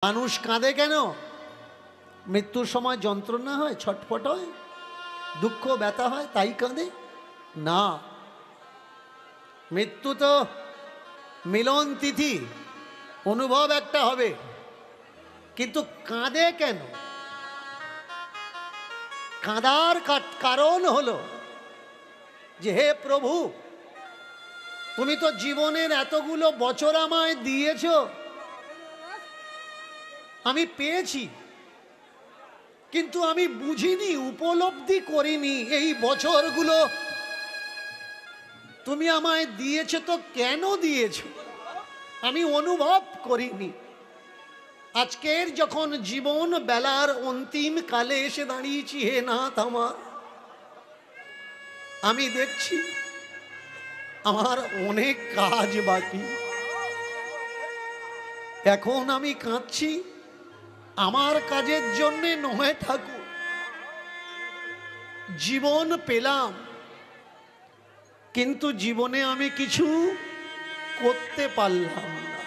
মানুষ কাঁদে কেন? মৃত্যুর সময় যন্ত্রণা হয়, ছটফট হয়, দুঃখ ব্যথা হয়, তাই কাঁদে না। মৃত্যু তো মিলন তিথি, অনুভব একটা হবে, কিন্তু কাঁদে কেন? কাঁদার কারণ হলো যে হে প্রভু, তুমি তো জীবনের এতগুলো বছর আমায় দিয়েছ, আমি পেয়েছি, কিন্তু আমি বুঝিনি, উপলব্ধি করিনি এই বছরগুলো তুমি আমায় দিয়েছ তো কেন দিয়েছ, আমি অনুভব করিনি। আজকের যখন জীবন বেলার অন্তিম কালে এসে দাঁড়িয়েছি, হে নাথ আমার, আমি দেখছি আমার অনেক কাজ বাকি। এখন আমি কাঁদছি আমার কাজের জন্যে নয় ঠাকুর, জীবন পেলাম কিন্তু জীবনে আমি কিছু করতে পারলাম না।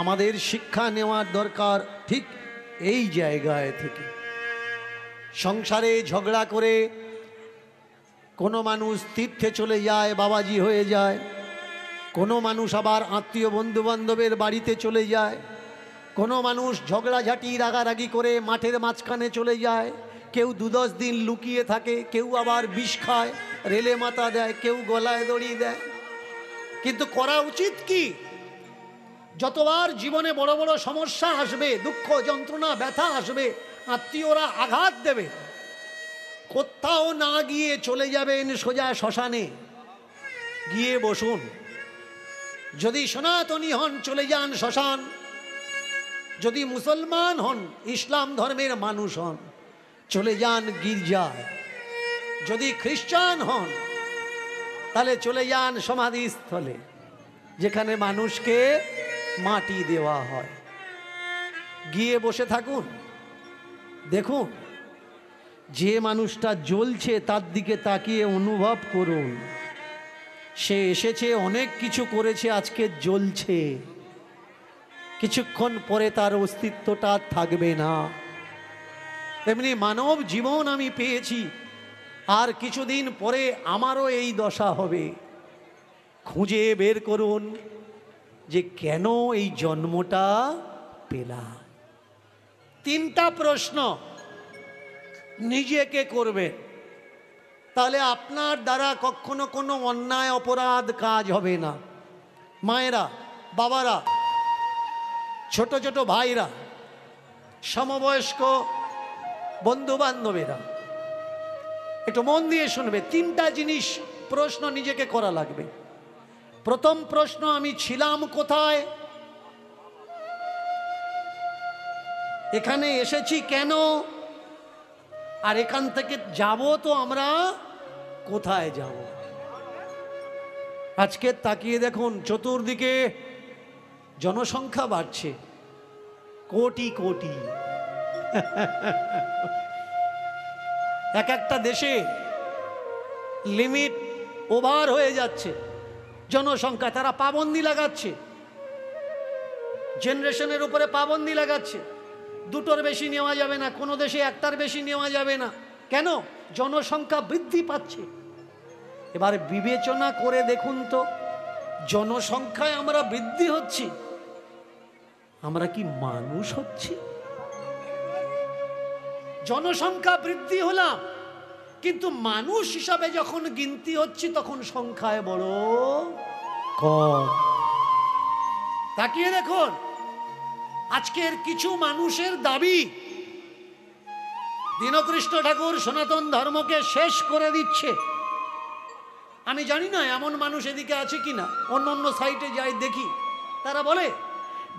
আমাদের শিক্ষা নেওয়ার দরকার ঠিক এই জায়গায় থেকে। সংসারে ঝগড়া করে কোনো মানুষ তীর্থে চলে যায়, বাবাজি হয়ে যায়, কোনো মানুষ আবার আত্মীয় বন্ধু বান্ধবের বাড়িতে চলে যায়, কোনো মানুষ ঝগড়াঝাটি রাগারাগি করে মাঠের মাঝখানে চলে যায়, কেউ 2-10 দিন লুকিয়ে থাকে, কেউ আবার বিষ খায়, রেলে মাথা দেয়, কেউ গলায় দড়ি দেয়। কিন্তু করা উচিত কি? যতবার জীবনে বড় বড় সমস্যা আসবে, দুঃখ যন্ত্রণা ব্যথা আসবে, আত্মীয়রা আঘাত দেবে, কোথাও না গিয়ে চলে যাবেন সোজা শ্মশানে, গিয়ে বসুন। যদি সনাতনী হন চলে যান শ্মশান, যদি মুসলমান হন, ইসলাম ধর্মের মানুষ হন, চলে যান গির্জায়, যদি খ্রিস্টান হন তাহলে চলে যান সমাধিস্থলে, যেখানে মানুষকে মাটি দেওয়া হয়। গিয়ে বসে থাকুন, দেখুন যে মানুষটা জ্বলছে তার দিকে তাকিয়ে অনুভব করুন, সে এসেছে, অনেক কিছু করেছে, আজকে জ্বলছে, কিছুক্ষণ পরে তার অস্তিত্বটা থাকবে না। তেমনি মানব জীবন আমি পেয়েছি, আর কিছুদিন পরে আমারও এই দশা হবে। খুঁজে বের করুন যে কেন এই জন্মটা পেলাম। 3টা প্রশ্ন নিজেকে করবে, তাহলে আপনার দ্বারা কখনো কোনো অন্যায় অপরাধ কাজ হবে না। মায়েরা, বাবারা, ছোট ছোট ভাইরা, সমবয়স্ক বন্ধু বান্ধবেরা, একটু মন দিয়ে শুনবে। 3টা জিনিস প্রশ্ন নিজেকে করা লাগবে। প্রথম প্রশ্ন, আমি ছিলাম কোথায়? এখানে এসেছি কেন? আর এখান থেকে যাব তো আমরা কোথায় যাব? আজকে তাকিয়ে দেখুন, চতুর্দিকে জনসংখ্যা বাড়ছে, কোটি কোটি। এক একটা দেশে লিমিট ওভার হয়ে যাচ্ছে জনসংখ্যা, তারা পাবন্দি লাগাচ্ছে, জেনারেশনের উপরে পাবন্দি লাগাচ্ছে। 2টোর বেশি নেওয়া যাবে না, কোনো দেশে 1টার বেশি নেওয়া যাবে না। কেন? জনসংখ্যা বৃদ্ধি পাচ্ছে। এবার বিবেচনা করে দেখুন তো, জনসংখ্যায় আমরা বৃদ্ধি হচ্ছি, আমরা কি মানুষ হচ্ছি? জনসংখ্যা বৃদ্ধি হলাম, কিন্তু মানুষ হিসাবে যখন গিনতি হচ্ছি তখন সংখ্যায় বড় কম। তাকিয়ে দেখুন, আজকের কিছু মানুষের দাবি দীনকৃষ্ণ ঠাকুর সনাতন ধর্মকে শেষ করে দিচ্ছে। আমি জানি না এমন মানুষ এদিকে আছে কিনা, অন্য সাইটে যাই দেখি, তারা বলে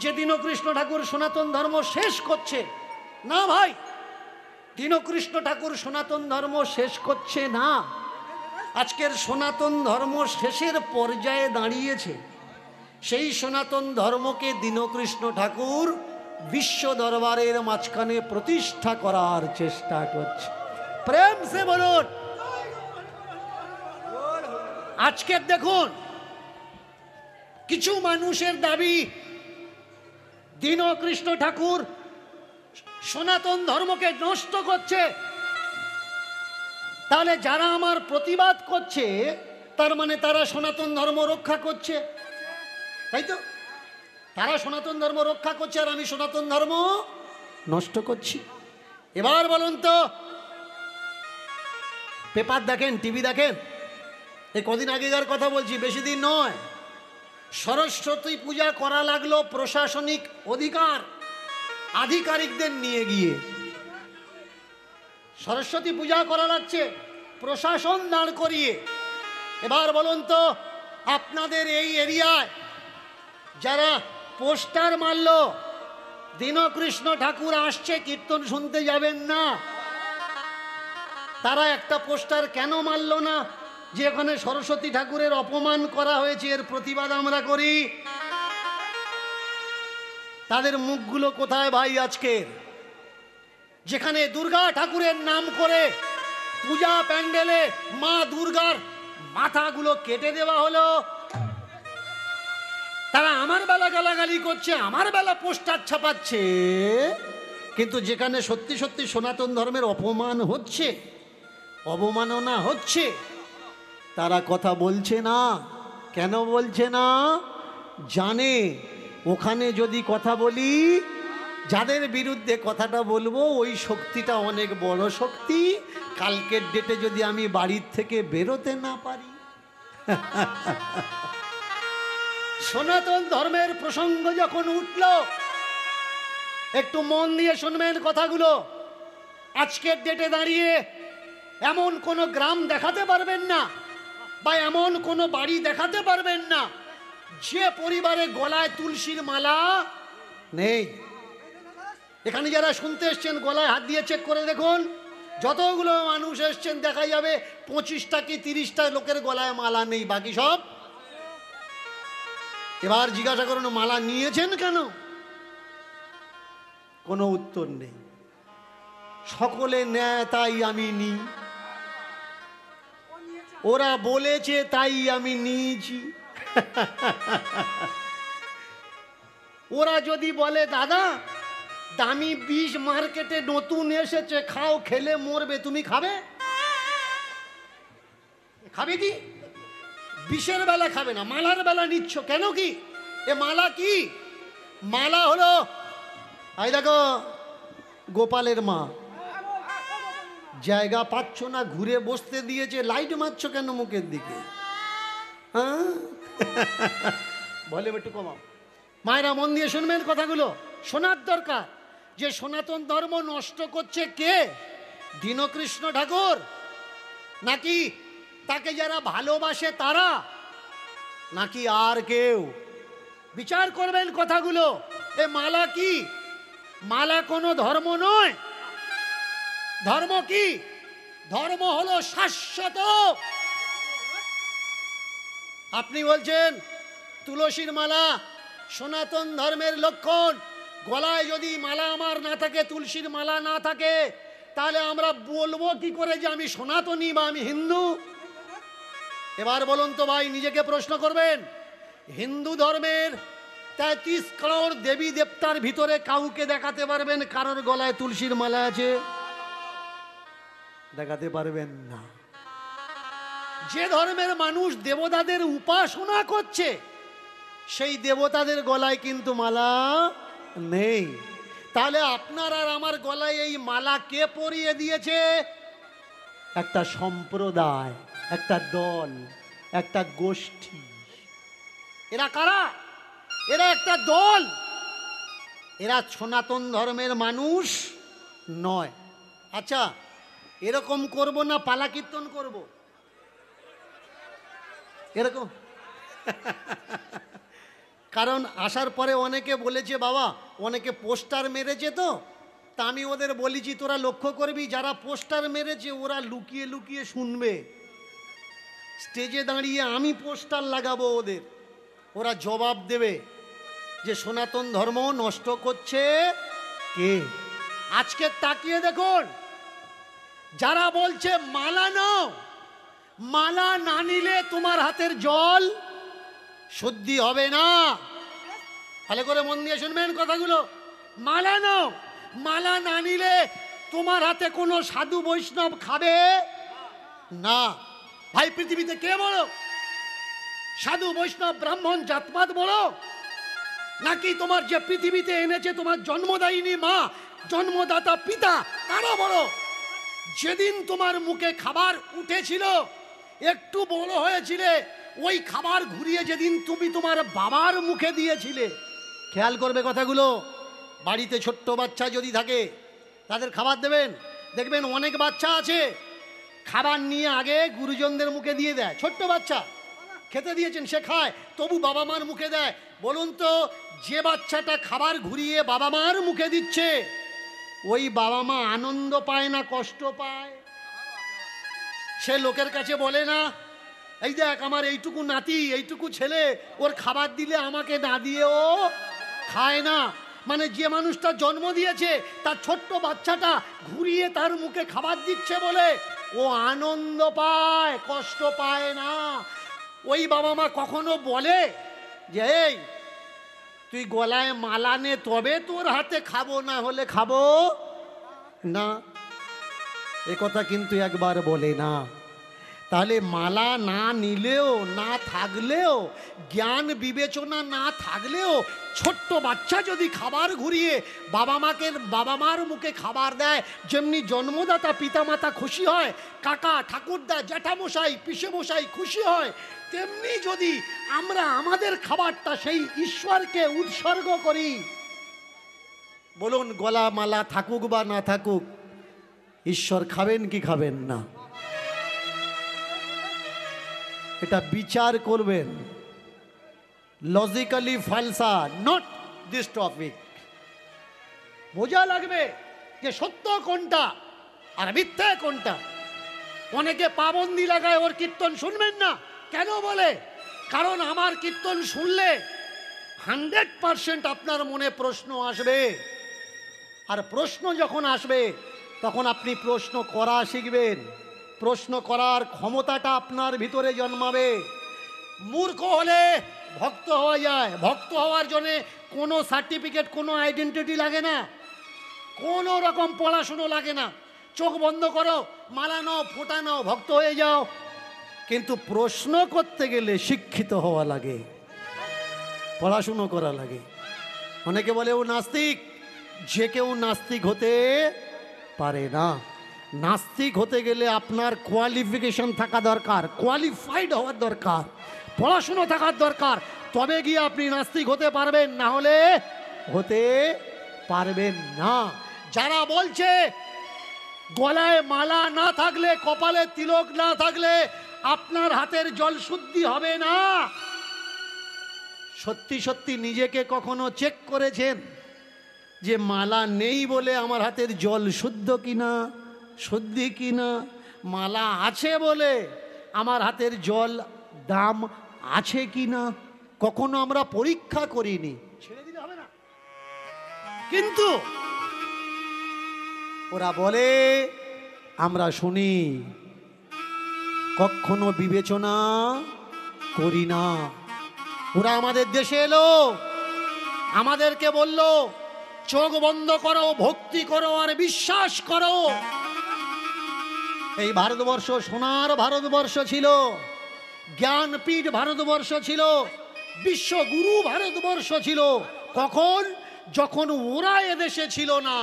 যে দীনকৃষ্ণ ঠাকুর সনাতন ধর্ম শেষ করছে। না ভাই, দীনকৃষ্ণ ঠাকুর সনাতন ধর্ম শেষ করছে না। আজকের সনাতন ধর্ম শেষের পর্যায়ে দাঁড়িয়েছে। সেই সনাতন ধর্মকে দীনকৃষ্ণ ঠাকুর বিশ্ব দরবারের মাঝখানে প্রতিষ্ঠা করার চেষ্টা করছে। প্রেম সে বলুন। আজকের দেখুন, কিছু মানুষের দাবি দীনকৃষ্ণ ঠাকুর সনাতন ধর্মকে নষ্ট করছে, তাহলে যারা আমার প্রতিবাদ করছে তার মানে তারা সনাতন ধর্ম রক্ষা করছে, তাই তো? তারা সনাতন ধর্ম রক্ষা করছে আর আমি সনাতন ধর্ম নষ্ট করছি। এবার বলুন তো, পেপার দেখেন, টিভি দেখেন, এই কদিন আগেকার কথা বলছি, বেশি দিন নয়, সরস্বতী পূজা করা লাগলো প্রশাসনিক আধিকারিকদের নিয়ে গিয়ে। সরস্বতী পূজা করা লাগছে প্রশাসন দাঁড় করিয়ে। এবার বলুন তো, আপনাদের এই এরিয়ায় যারা পোস্টার মারল দীনকৃষ্ণ ঠাকুর আসছে কীর্তন শুনতে যাবেন না, তারা একটা পোস্টার কেন মারল না যে এখানে সরস্বতী ঠাকুরের অপমান করা হয়েছে, এর প্রতিবাদ আমরা করি? তাদের মুখগুলো কোথায় ভাই আজকের? যেখানে দুর্গা ঠাকুরের নাম করে পূজা প্যান্ডেলে মা দুর্গার মাথাগুলো কেটে দেওয়া হলো, তারা আমার বেলা গালাগালি করছে, আমার বেলা পোস্টার ছাপাচ্ছে, কিন্তু যেখানে সত্যি সত্যি সনাতন ধর্মের অপমান হচ্ছে, অবমাননা হচ্ছে, তারা কথা বলছে না। কেন বলছে না? জানে ওখানে যদি কথা বলি, যাদের বিরুদ্ধে কথাটা বলবো ওই শক্তিটা অনেক বড় শক্তি, কালকের ডেটে যদি আমি বাড়ির থেকে বেরোতে না পারি। সনাতন ধর্মের প্রসঙ্গ যখন উঠল, একটু মন দিয়ে শুনবেন কথাগুলো। আজকের ডেটে দাঁড়িয়ে এমন কোন গ্রাম দেখাতে পারবেন না বা এমন কোন বাড়ি দেখাতে পারবেন না যে পরিবারে গলায় তুলসীর মালা নেই। এখানে যারা শুনতে এসছেন গলায় হাত দিয়ে চেক করে দেখুন, যতগুলো মানুষ এসছেন দেখা যাবে 25টা কি 30টা লোকের গলায় মালা নেই, বাকি সব। এবার জিজ্ঞাসা করুন মালা নিয়েছেন কেন? কোনো উত্তর নেই। সকলে নেয় তাই আমি নিই, ওরা বলেছে তাই আমি নিয়েছি। ওরা যদি বলে দাদা দামি বিষ মার্কেটে নতুন এসেছে, খাও, খেলে মরবে, তুমি খাবে? খাবে কি? বিষের বেলা খাবে না, মালার বেলা নিচ্ছ কেন? কি এ মালা? কি মালা হলো? এই দেখো গোপালের মা, জায়গা পাচ্ছ না, ঘুরে বসতে দিয়েছে, লাইট মারছ কেন মুখের দিকে? হ্যাঁ, বলে একটু কমাও। মায়েরা মন দিয়ে শুনবেন কথাগুলো, শোনার দরকার। যে সনাতন ধর্ম নষ্ট করছে কে? দীনকৃষ্ণ ঠাকুর নাকি তাকে যারা ভালোবাসে তারা, নাকি আর কেউ? বিচার করবেন কথাগুলো। এ মালা কি? মালা কোনো ধর্ম নয়। ধর্ম কি? ধর্ম হলো শাশ্বত। আপনি বলছেন তুলসীর মালা সনাতন ধর্মের লক্ষণ, গলায় যদি মালা আমার না থাকে, তুলসীর মালা না থাকে, তাহলে আমরা বলবো কি করে যে আমি সনাতনী বা আমি হিন্দু? এবার বলুন তো ভাই, নিজেকে প্রশ্ন করবেন, হিন্দু ধর্মের 33 করোড় দেবী দেবতার ভিতরে কাউকে দেখাতে পারবেন কারোর গলায় তুলসীর মালা আছে? দেখাতে পারবেন না। যে ধর্মের মানুষ দেবতাদের উপাসনা করছে সেই দেবতাদের গলায় কিন্তু মালা নেই। তাহলে আপনার আর আমার গলায় এই মালা কে পরিয়ে দিয়েছে? একটা সম্প্রদায়, একটা দল, একটা গোষ্ঠী। এরা কারা? এরা একটা দল, এরা সনাতন ধর্মের মানুষ নয়। আচ্ছা, এরকম করব না পালা কীর্তন করব? এরকম কারণ আসার পরে অনেকে বলেছে বাবা অনেকে পোস্টার মেরেছে, তো তা আমি ওদের বলেছি তোরা লক্ষ্য করবি যারা পোস্টার মেরেছে ওরা লুকিয়ে লুকিয়ে শুনবে, স্টেজে দাঁড়িয়ে আমি পোস্টার লাগাবো ওদের, ওরা জবাব দেবে যে সনাতন ধর্ম নষ্ট করছে কে। আজকে তাকিয়ে দেখুন, যারা বলছে মালা নাও, মালা না নিলে তোমার হাতের জল শুদ্ধি হবে না, ভালো করে মন দিয়ে শুনবেন কথাগুলো। মালা নাও, মালা না নিলে তোমার হাতে কোনো সাধু বৈষ্ণব খাবে না। ভাই পৃথিবীতে কে বড়? সাধু বৈষ্ণব ব্রাহ্মণ জাতপাত বড়, নাকি তোমার যে পৃথিবীতে এনেছে তোমার জন্মদায়িনী মা, জন্মদাতা পিতা, তারা বড়? যেদিন তোমার মুখে খাবার উঠেছিল, একটু বড় হয়েছিলে, ওই খাবার ঘুরিয়ে যেদিন তুমি তোমার বাবার মুখে দিয়েছিলে। খেয়াল করবে কথাগুলো। বাড়িতে ছোট্ট বাচ্চা যদি থাকে তাদের খাবার দেবেন, দেখবেন অনেক বাচ্চা আছে খাবার নিয়ে আগে গুরুজনদের মুখে দিয়ে দেয়। ছোট্ট বাচ্চা খেতে দিয়েছেন, সে খায়, তবু বাবা মার মুখে দেয়। বলুন তো, যে বাচ্চাটা খাবার ঘুরিয়ে বাবা মার মুখে দিচ্ছে, ওই বাবা মা আনন্দ পায় না কষ্ট পায়? সে লোকের কাছে বলে না, এই দেখ আমার এইটুকু নাতি, এইটুকু ছেলে, ওর খাবার দিলে আমাকে না দিয়েও খায় না। মানে যে মানুষটা জন্ম দিয়েছে তার ছোট্ট বাচ্চাটা ঘুরিয়ে তার মুখে খাবার দিচ্ছে বলে ও আনন্দ পায়, কষ্ট পায় না। ওই বাবা মা কখনো বলে যে এই তুই গলায় মালা নে, তবে তোর হাতে খাবো, না হলে খাবো না? এ কথা কিন্তু একবার বলে না। তাহলে মালা না নিলেও, না থাকলেও, জ্ঞান বিবেচনা না থাকলেও, ছোট্ট বাচ্চা যদি খাবার ঘুরিয়ে বাবা মার মুখে খাবার দেয়, যেমনি জন্মদাতা পিতামাতা খুশি হয়, কাকা ঠাকুরদা জ্যাঠামশাই পিসেমশাই খুশি হয়, তেমনি যদি আমরা আমাদের খাবারটা সেই ঈশ্বরকে উৎসর্গ করি, বলুন গলা মালা থাকুক বা না থাকুক, ঈশ্বর খাবেন কি খাবেন না? এটা বিচার করবেন, লজিক্যালি ফালসা, নট দিস টপিক। বোঝা লাগবে যে সত্য কোনটা আর মিথ্যা কোনটা। অনেকে পাবন্দি লাগায় ওর কীর্তন শুনবেন না, কেন বলে? কারণ আমার কীর্তন শুনলে 100% আপনার মনে প্রশ্ন আসবে, আর প্রশ্ন যখন আসবে তখন আপনি প্রশ্ন করা শিখবেন, প্রশ্ন করার ক্ষমতাটা আপনার ভিতরে জন্মাবে। মূর্খ হলে ভক্ত হওয়া যায়। ভক্ত হওয়ার জন্য কোনো সার্টিফিকেট, কোনো আইডেন্টিটি লাগে না, কোনো রকম পড়াশুনো লাগে না। চোখ বন্ধ করো, মালা নাও, ফোঁটা নাও, ভক্ত হয়ে যাও। কিন্তু প্রশ্ন করতে গেলে শিক্ষিত হওয়া লাগে, পড়াশুনো করা লাগে। অনেকে বলে ও নাস্তিক, যে কেউ নাস্তিক হতে পারে না। নাস্তিক হতে গেলে আপনার কোয়ালিফিকেশন থাকা দরকার, কোয়ালিফাইড হওয়ার দরকার, পড়াশুনো থাকার দরকার, তবে গিয়ে আপনি নাস্তিক হতে পারবেন, না হলে হতে পারবেন না। যারা বলছে গলায় মালা না থাকলে, কপালে তিলক না থাকলে আপনার হাতের জল শুদ্ধি হবে না, সত্যি সত্যি নিজেকে কখনো চেক করেছেন যে মালা নেই বলে আমার হাতের জল শুদ্ধ কিনা, শুদ্ধি কিনা? মালা আছে বলে আমার হাতের জল দাম আছে কিনা কখনো আমরা পরীক্ষা করিনি। ছেড়ে দিলে হবে না। কিন্তু ওরা বলে, আমরা শুনি, কখনো বিবেচনা করি না। ওরা আমাদের দেশে এলো, আমাদেরকে বলল চোখ বন্ধ করো, ভক্তি করো আর বিশ্বাস করো। এই ভারতবর্ষ সোনার ভারতবর্ষ ছিল, জ্ঞানপীঠ ভারতবর্ষ ছিল, বিশ্বগুরু ভারতবর্ষ ছিল। কখন? যখন ওরা এদেশে ছিল না,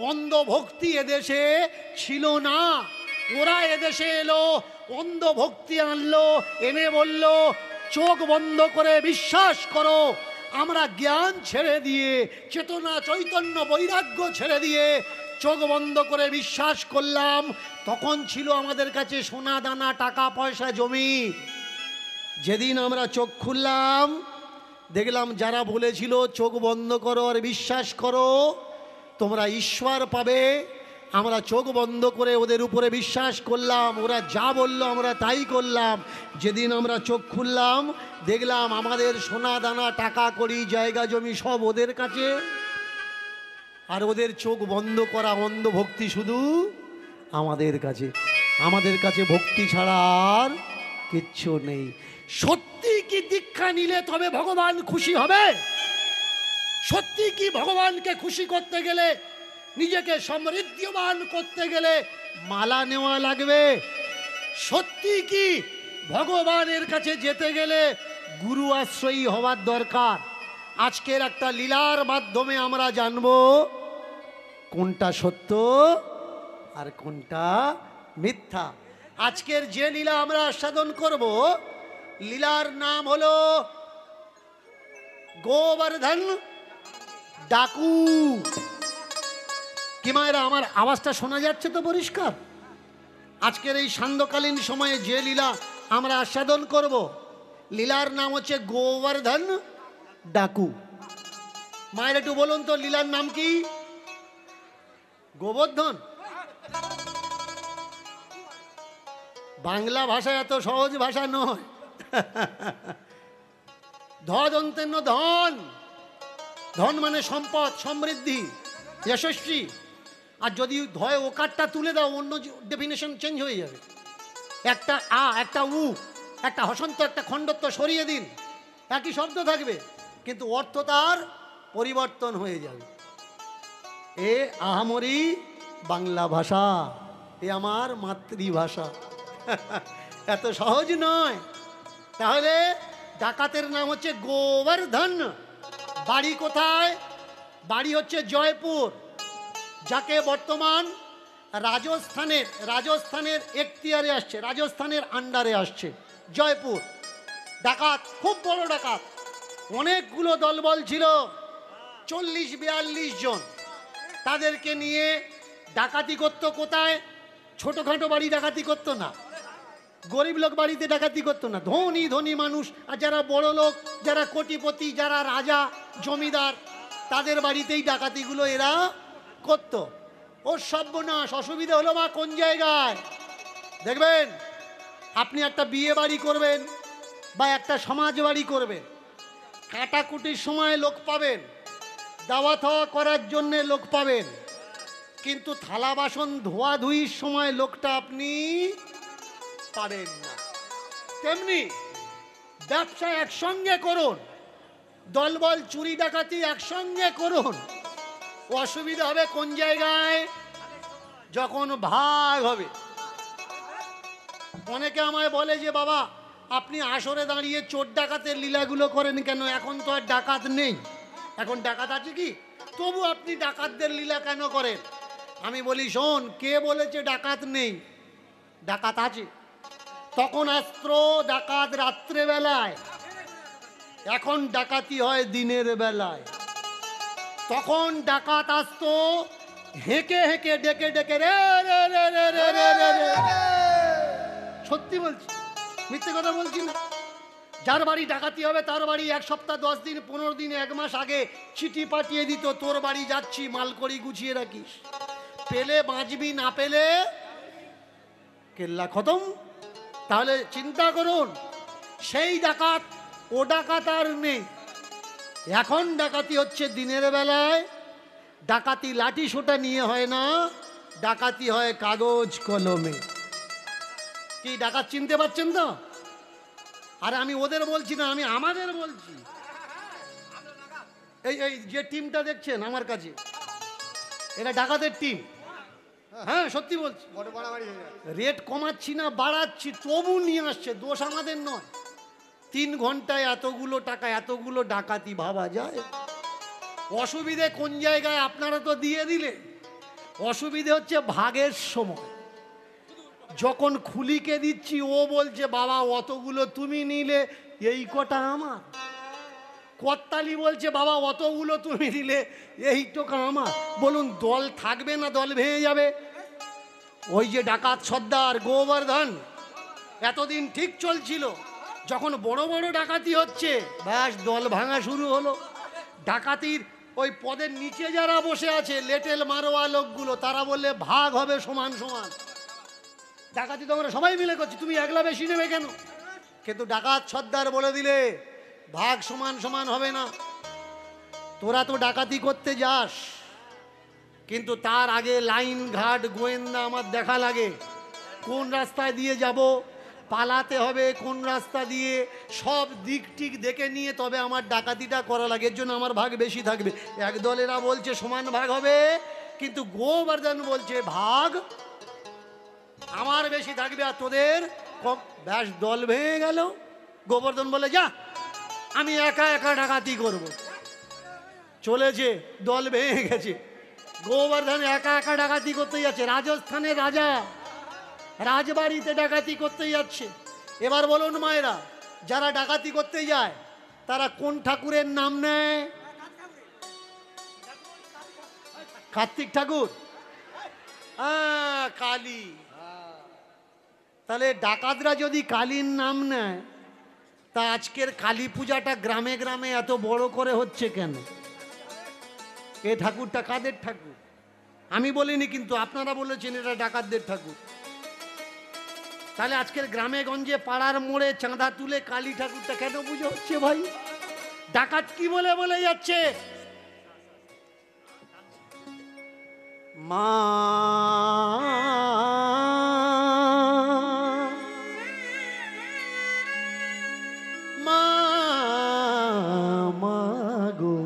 অন্ধভক্তি এদেশে ছিল না। ওরা এদেশে এলো, অন্ধভক্তি আনলো, এনে বলল চোখ বন্ধ করে বিশ্বাস করো। আমরা জ্ঞান ছেড়ে দিয়ে, চেতনা চৈতন্য বৈরাগ্য ছেড়ে দিয়ে চোখ বন্ধ করে বিশ্বাস করলাম। তখন ছিল আমাদের কাছে সোনা দানা, টাকা পয়সা, জমি। যেদিন আমরা চোখ খুললাম, দেখলাম যারা বলেছিল চোখ বন্ধ করো আর বিশ্বাস করো, তোমরা ঈশ্বর পাবে, আমরা চোখ বন্ধ করে ওদের উপরে বিশ্বাস করলাম। ওরা যা বলল আমরা তাই করলাম। যেদিন আমরা চোখ খুললাম, দেখলাম আমাদের সোনা দানা, টাকা কড়ি, জায়গা জমি সব ওদের কাছে, আর ওদের চোখ বন্ধ করা অন্ধভক্তি শুধু আমাদের কাছে। আমাদের কাছে ভক্তি ছাড়া আর কিচ্ছু নেই। সত্যি কি দীক্ষা নিলে তবে ভগবান খুশি হবে? সত্যি কি ভগবানকে খুশি করতে গেলে, নিজেকে সমৃদ্ধিমান করতে গেলে মালা নেওয়া লাগবে? সত্যি কি ভগবানের কাছে যেতে গেলে গুরু আশ্রয়ী হওয়ার দরকার? আজকের একটা লীলার মাধ্যমে আমরা জানব কোনটা সত্য আর কোনটা মিথ্যা। আজকের যে লীলা আমরা আস্বাদন করব, লীলার নাম হলো গোবর্ধন ডাকু। কি মায়েরা, আমার আওয়াজটা শোনা যাচ্ছে তো পরিষ্কার? আজকের এই সান্ধ্যকালীন সময়ে যে লীলা আমরা আস্বাদন করব, লীলার নাম হচ্ছে গোবর্ধন ডাকু। মায়ের একটু বলুন তো, লীলার নাম কি? গোবর্ধন। বাংলা ভাষা এত সহজ ভাষা নয়। ধন, ধন মানে সম্পদ, সমৃদ্ধি, যশস্বী। আর যদি ধয় ওকারটা তুলে দাও, অন্য ডেফিনেশন চেঞ্জ হয়ে যাবে। একটা আ, একটা উ, একটা হসন্ত, একটা খণ্ডত্ব সরিয়ে দিন, একই শব্দ থাকবে, কিন্তু অর্থ তার পরিবর্তন হয়ে যাবে। এ আহামরি বাংলা ভাষা, এ আমার মাতৃভাষা। এত সহজ নয়। তাহলে ডাকাতের নাম হচ্ছে গোবর্ধন। বাড়ি কোথায়? বাড়ি হচ্ছে জয়পুর, যাকে বর্তমান রাজস্থানের এখতিয়ারে আসছে, রাজস্থানের আন্ডারে আসছে জয়পুর। ডাকাত, খুব বড় ডাকাত, অনেকগুলো দলবল ছিল, 40-42 জন। তাদেরকে নিয়ে ডাকাতি করতো। কোথায়? ছোটখাটো বাড়ি ডাকাতি করতো না, গরিব লোক বাড়িতে ডাকাতি করতো না, ধনী ধনী মানুষ আর যারা বড় লোক, যারা কোটিপতি, যারা রাজা জমিদার, তাদের বাড়িতেই ডাকাতিগুলো এরা করত। ওর সর্বনাশ। অসুবিধা হলো মা কোন জায়গায়? দেখবেন, আপনি একটা বিয়ে বাড়ি করবেন বা একটা সমাজ বাড়ি করবেন, কাটাকুটির সময় লোক পাবেন, দাওয়া থাওয়া করার জন্যে লোক পাবেন, কিন্তু থালা বাসন ধোয়াধুয়ির সময় লোকটা আপনি পাবেন না। তেমনি ব্যবসা একসঙ্গে করুন, দলবল চুরি ডাকাতি একসঙ্গে করুন, অসুবিধা হবে কোন জায়গায়? যখন ভাগ হবে। অনেকে আমায় বলে যে বাবা, আপনি আসরে দাঁড়িয়ে চোর ডাকাতের লীলাগুলো করেন কেন? এখন তো আর ডাকাত নেই। এখন ডাকাত আছে কি? তবু আপনি ডাকাতদের লীলা কেন করেন? আমি বলি, শোন, কে বলেছে ডাকাত নেই? ডাকাত আছে। তখন অস্ত্র ডাকাত রাত্রেবেলায়, এখন ডাকাতি হয় দিনের বেলায়। তখন ডাকাত আসতো হেঁকে হেঁকে, ডেকে ডেকে, রে রে রে রে রে রে রে রে। সত্যি বলছি, মিথ্যে কথা বলছি না। যার বাড়ি ডাকাতি হবে তার বাড়ি 1 সপ্তাহ, 10 দিন, 15 দিন, 1 মাস আগে চিঠি পাঠিয়ে দিত, তোর বাড়ি যাচ্ছি, মাল করি গুছিয়ে রাখিস, পেলে বাঁচবি, না পেলে কেল্লা খতম। তাহলে চিন্তা করুন, সেই ডাকাত, ও ডাকাত আর নেই। এখন ডাকাতি হচ্ছে দিনের বেলায়। ডাকাতি লাঠি সোটা নিয়ে হয় না, ডাকাতি হয় কাগজ কলমে। কি ডাকাত চিনতে পারছেন তো? আরে আমি ওদের বলছি না, আমি আমাদের বলছি। এই এই যে টিমটা দেখছেন আমার কাছে, এটা ডাকাতের টিম। হ্যাঁ, সত্যি বলছি। রেট কমাচ্ছি না, বাড়াচ্ছি, তবু নিয়ে আসছে। দোষ আমাদের নয়। 3 ঘন্টায় এতগুলো টাকা, এতগুলো ডাকাতি, ভাবা যায়? অসুবিধে কোন জায়গায়? আপনারা তো দিয়ে দিলে। অসুবিধে হচ্ছে ভাগের সময়। যখন খুলিকে দিচ্ছি, ও বলছে বাবা অতগুলো তুমি নিলে, এই কটা আমার। কর্তালি বলছে বাবা অতগুলো তুমি নিলে, এই টোকা আমার। বলুন, দল থাকবে না দল ভেঙে যাবে? ওই যে ডাকাত সর্দার গোবর্ধন, এতদিন ঠিক চলছিল, যখন বড় বড় ডাকাতি হচ্ছে, ব্যাস দল ভাঙা শুরু হলো। ডাকাতির ওই পদের নিচে যারা বসে আছে, লেটেল মারোয়া লোকগুলো, তারা বললে ভাগ হবে সমান সমান। ডাকাতি তো আমরা সবাই মিলে করছি, তুমি একলা বেশি নেবে কেন? কিন্তু ডাকাত সর্দার বলে দিলে ভাগ সমান সমান হবে না। তোরা তো ডাকাতি করতে যাস, কিন্তু তার আগে লাইন ঘাট গোয়েন্দা আমার দেখা লাগে। কোন রাস্তায় দিয়ে যাব, পালাতে হবে কোন রাস্তা দিয়ে, সব দিক টিক দেখে নিয়ে তবে আমার ডাকাতিটা করা লাগে। এর জন্য আমার ভাগ বেশি থাকবে। এক দলেরা বলছে সমান ভাগ হবে, কিন্তু গোবর্ধন বলছে ভাগ আমার বেশি থাকবে আর তোদের কম। ব্যাস দল ভেঙে গেল। গোবর্ধন বলে যা আমি একা একা ডাকাতি করব। চলেছে, দল ভেঙে গেছে। গোবর্ধন একা একা ডাকাতি করতে যাচ্ছে। রাজস্থানের রাজা রাজবাড়িতে ডাকাতি করতে যাচ্ছে। এবার বলুন মায়েরা, যারা ডাকাতি করতে যায় তারা কোন ঠাকুরের নাম নেয়? কার্তিক ঠাকুর, কালী। তাহলে ডাকাতরা যদি কালীর নাম নেয়, তা আজকের কালী পূজাটা গ্রামে গ্রামে এত বড় করে হচ্ছে কেন? এ ঠাকুরটা কাদের ঠাকুর? আমি বলিনি, কিন্তু আপনারা বলেছেন এটা ডাকাতদের ঠাকুর। তাহলে আজকের গ্রামে গঞ্জে পাড়ার মোড়ে চাঁদা তুলে কালী ঠাকুরটা কেন পুজো হচ্ছে ভাই? ডাকাত কি বলে বলে যাচ্ছে? মা গো,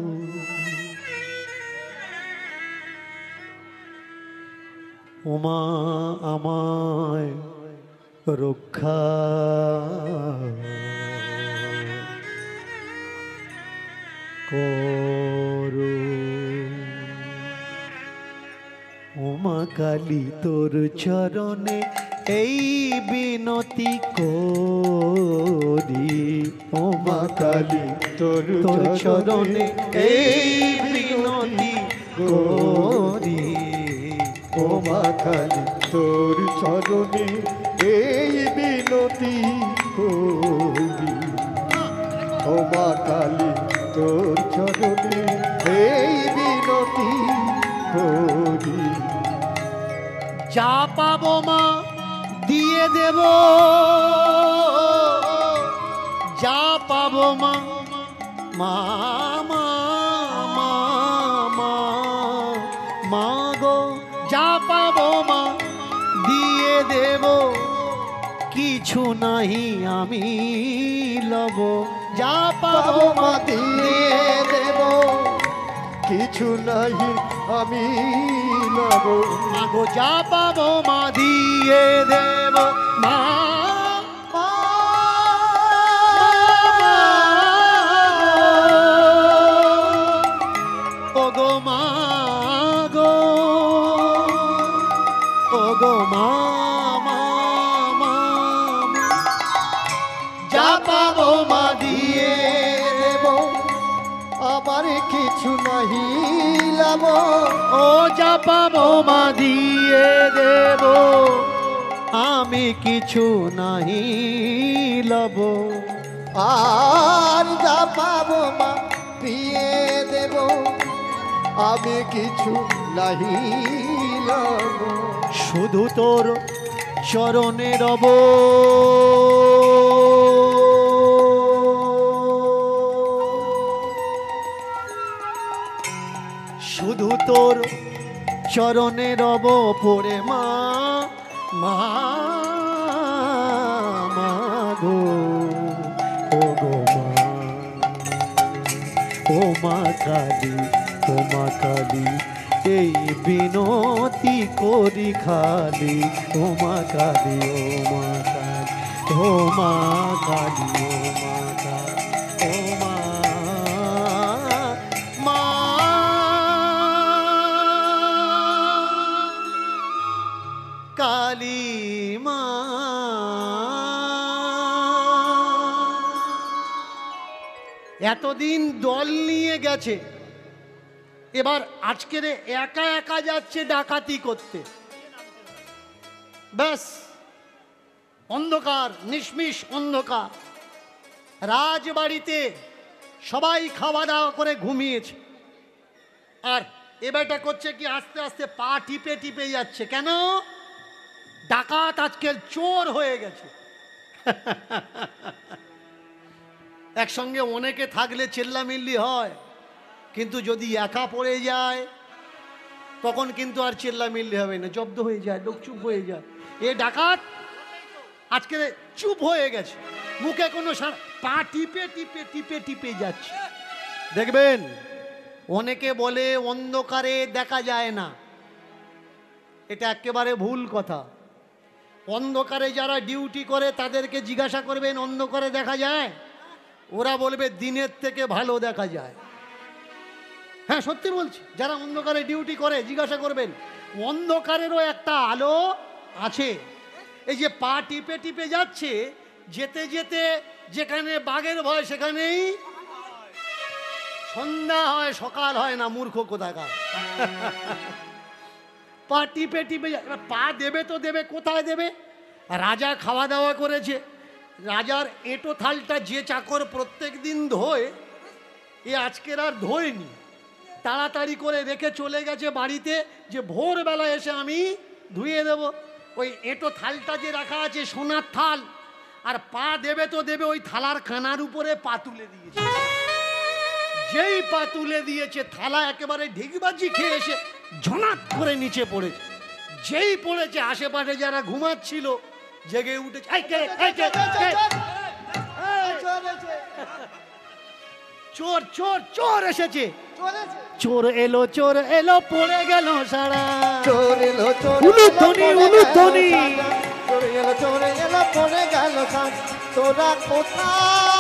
ওমা আমায় রক্ষা করো, ওমা কালী তোর চরণে এই বিনতি করি, ওমা কালী তোর চরণে এই বিনতি করি, ওমা কালী তোর চরণে এই বিনতি করি, ওমা কালী তোর চরণে এই বিনতি করি। যা পাবো মা দিয়ে দেব, যা পাবো মা, মা মা মা মা মা গো, যা পাবো মা দিয়ে দেব, কিছু নাহি আমি লব। যা পাবো মা দিয়ে দেব, কিছু নাহি আমি লব। মাগো যা পাবো মা দিয়ে দেব, মা ও গো মা গো, ও গো মা মা মা, যা পাবো মা দিয়ে দেব, আমার কিছু নাহি লাভ। ও যা পাবো মা দিয়ে দেব, আমি কিছু নাহি লব। আর যা পাবো মা দিয়ে দেব, আমি কিছু নাহি লাভ। শুধু তোর চরণে রব, শুধু তোর চরণে রব পড়ে মা, মা মা গো, ও গো মা, ও মা কালী, ও মা কালী এই বিনতি করি খালি, ও মা কালী, ও মা কালী, ও মা কালী, ও মা কালী, ও মা মা কালী মা। এতদিন দল নিয়ে গেছে, এবার আজকের একা একা যাচ্ছে ডাকাতি করতে। ব্যাস অন্ধকার, নিষ্মিষ অন্ধকার। রাজবাড়িতে সবাই খাওয়া দাওয়া করে ঘুমিয়েছে, আর এবারটা করছে কি আস্তে আস্তে পা টিপে টিপে যাচ্ছে। কেন? ডাকাত আজকের চোর হয়ে গেছে। একসঙ্গে অনেকে থাকলে চেল্লামিল্লি হয়, কিন্তু যদি একা পড়ে যায় তখন কিন্তু আর চেল্লামিল্লি হবে না, জব্দ হয়ে যায়, লোক চুপ হয়ে যায়। এ ডাকাত আজকে চুপ হয়ে গেছে, মুখে কোনো পা টিপে টিপে টিপে টিপে যাচ্ছে। দেখবেন অনেকে বলে অন্ধকারে দেখা যায় না, এটা একেবারে ভুল কথা। অন্ধকারে যারা ডিউটি করে তাদেরকে জিজ্ঞাসা করবেন অন্ধকারে দেখা যায়, ওরা বলবে দিনের থেকে ভালো দেখা যায়। হ্যাঁ সত্যি বলছি, যারা অন্ধকারে ডিউটি করে জিজ্ঞাসা করবেন, অন্ধকারেরও একটা আলো আছে। এই যে পা টিপে টিপে যাচ্ছে, যেতে যেতে যেখানে বাঘের ভয় সেখানেই সন্ধ্যা হয়, সকাল হয় না, মূর্খ কোথাকার। পা টিপে টিপে পা দেবে তো দেবে, কোথায় দেবে? রাজা খাওয়া দাওয়া করেছে, রাজার এঁটো থালটা যে চাকর প্রত্যেক দিন ধোয়, এ আজকের আর ধোয়নি, তাড়াতাড়ি করে রেখে চলে গেছে বাড়িতে যে ভোরবেলা এসে আমি ধুয়ে দেব। ওই এঁটো থালটা যে রাখা আছে সোনার থাল, আর পা দেবে তো দেবে, ওই থালার কানার উপরে পা তুলে দিয়েছে। যেই পা তুলে দিয়েছে থালা একেবারে ঢিকবাজি খেয়ে এসে ঝনাট করে নিচে পড়েছে। যেই পড়েছে আশেপাশে যারা ঘুমাচ্ছিল জেগে উঠেছে, চোর চোর চোর এসেছে, চোর এলো পড়ে গেল সারা। চোর এলো উলুধ্বনি উলুধ্বনি, চোর এলো পড়ে গেল সারা। তোরা কোথায়,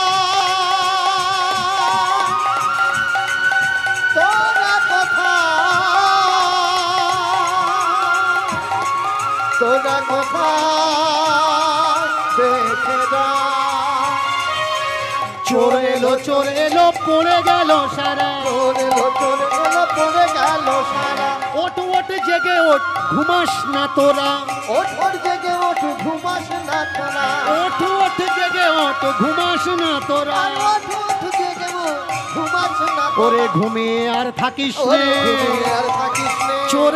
তোরা কোথায়, তোরা কোথায় দেখে যা। চোর এলো পড়ে গেল সারা। চোর এলো পড়ে গেল সারা। ওঠ ওঠ জেগে ওঠ, ঘুমাস না তোরা। ওঠ ওঠ জেগে ওঠ, ঘুমাস না তোরা। ওঠ ওঠ জেগে ওঠ, ঘুমাস না তোরা। ওঠ ওঠ জেগে ওঠ, ঘুমাস না তোরা। ওরে ঘুমিয়ে আর থাকিস ওরে নে, ঘুমিয়ে আর থাকিস নে। চোর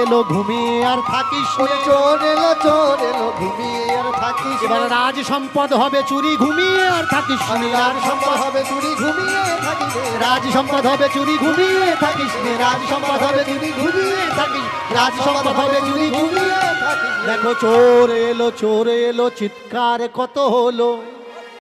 এলো ঘুমিয়ে আর থাকিস নে। ওরে চোর এলো ঘুমিয়ে আর থাকিস নে। এবার রাজ সম্পদ হবে চুরি, ঘুমিয়ে আর থাকিস নে। রাজ সম্পদ হবে চুরি, ঘুমিয়ে থাকিস নে। রাজ সম্পদ হবে চুরি, ঘুমিয়ে থাকিস নে। রাজ সম্পদ হবে চুরি, ঘুমিয়ে থাকিস। রাজ সম্পদ হবে চুরি, ঘুমিয়ে থাকিস নে। দেখো চোর এলো চিৎকার কত হলো।